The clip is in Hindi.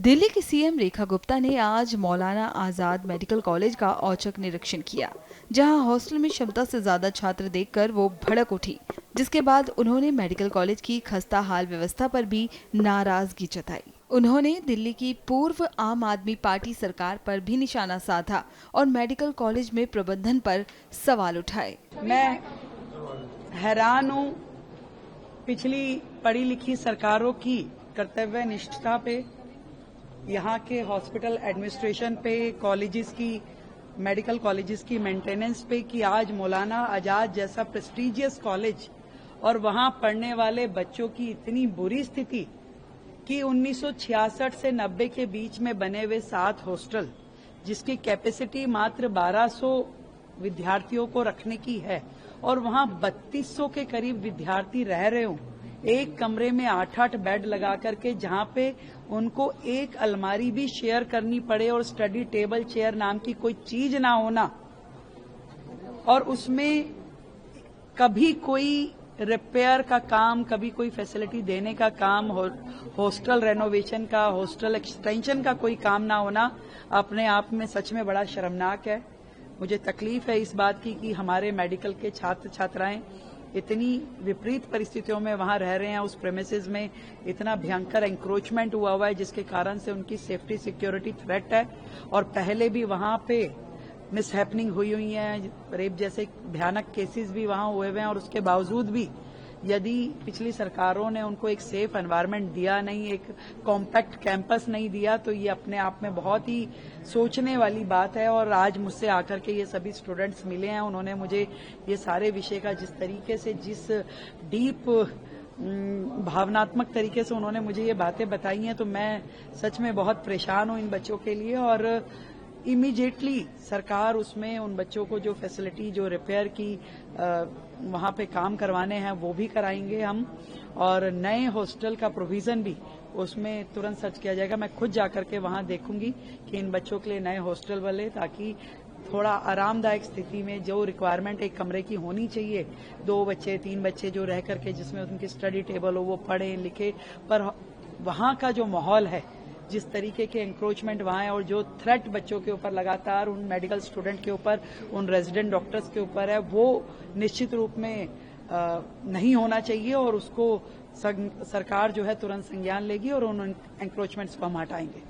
दिल्ली की सीएम रेखा गुप्ता ने आज मौलाना आजाद मेडिकल कॉलेज का औचक निरीक्षण किया, जहां हॉस्टल में क्षमता से ज्यादा छात्र देखकर वो भड़क उठी, जिसके बाद उन्होंने मेडिकल कॉलेज की खस्ता हाल व्यवस्था पर भी नाराजगी जताई। उन्होंने दिल्ली की पूर्व आम आदमी पार्टी सरकार पर भी निशाना साधा और मेडिकल कॉलेज में प्रबंधन पर सवाल उठाए। मैं हैरान हूँ पिछली पढ़ी लिखी सरकारों की कर्तव्य निष्ठा पे, यहाँ के हॉस्पिटल एडमिनिस्ट्रेशन पे, कॉलेजेस की, मेडिकल कॉलेजेस की मेंटेनेंस पे कि आज मौलाना आजाद जैसा प्रेस्टीजियस कॉलेज और वहाँ पढ़ने वाले बच्चों की इतनी बुरी स्थिति कि 1966 से 90 के बीच में बने हुए 7 हॉस्टल जिसकी कैपेसिटी मात्र 1200 विद्यार्थियों को रखने की है और वहाँ 3200 के करीब विद्यार्थी रह रहे हों, एक कमरे में 8-8 बेड लगा करके, जहां पे उनको एक अलमारी भी शेयर करनी पड़े और स्टडी टेबल चेयर नाम की कोई चीज ना होना, और उसमें कभी कोई रिपेयर का काम, कभी कोई फैसिलिटी देने का काम, हॉस्टल रेनोवेशन का, हॉस्टल एक्सटेंशन का कोई काम ना होना अपने आप में सच में बड़ा शर्मनाक है। मुझे तकलीफ है इस बात की कि हमारे मेडिकल के छात्र छात्राएं इतनी विपरीत परिस्थितियों में वहां रह रहे हैं। उस प्रेमिसेस में इतना भयंकर एंक्रोचमेंट हुआ है जिसके कारण से उनकी सेफ्टी सिक्योरिटी थ्रेट है, और पहले भी वहां पे मिसहैपनिंग हुई है, रेप जैसे भयानक केसेस भी वहां हुए हुए हैं, और उसके बावजूद भी यदि पिछली सरकारों ने उनको एक सेफ एनवायरनमेंट दिया नहीं, एक कॉम्पैक्ट कैंपस नहीं दिया, तो ये अपने आप में बहुत ही सोचने वाली बात है। और आज मुझसे आकर के ये सभी स्टूडेंट्स मिले हैं, उन्होंने मुझे ये सारे विषय का जिस तरीके से, जिस डीप भावनात्मक तरीके से उन्होंने मुझे ये बातें बताई हैं, तो मैं सच में बहुत परेशान हूं इन बच्चों के लिए। और इमीडिएटली सरकार उसमें उन बच्चों को जो फैसिलिटी, जो रिपेयर की वहाँ पे काम करवाने हैं वो भी कराएंगे हम, और नए हॉस्टल का प्रोविजन भी उसमें तुरंत सर्च किया जाएगा। मैं खुद जाकर के वहाँ देखूंगी कि इन बच्चों के लिए नए हॉस्टल वाले, ताकि थोड़ा आरामदायक स्थिति में जो रिक्वायरमेंट एक कमरे की होनी चाहिए, 2 बच्चे 3 बच्चे जो रह करके जिसमें उनकी स्टडी टेबल हो, वो पढ़े लिखे, पर वहाँ का जो माहौल है, जिस तरीके के एंक्रोचमेंट वहाँ है और जो थ्रेट बच्चों के ऊपर लगातार उन मेडिकल स्टूडेंट के ऊपर, उन रेजिडेंट डॉक्टर्स के ऊपर है, वो निश्चित रूप में नहीं होना चाहिए, और उसको सरकार जो है तुरंत संज्ञान लेगी और उन एंक्रोचमेंट्स को हम हटाएंगे।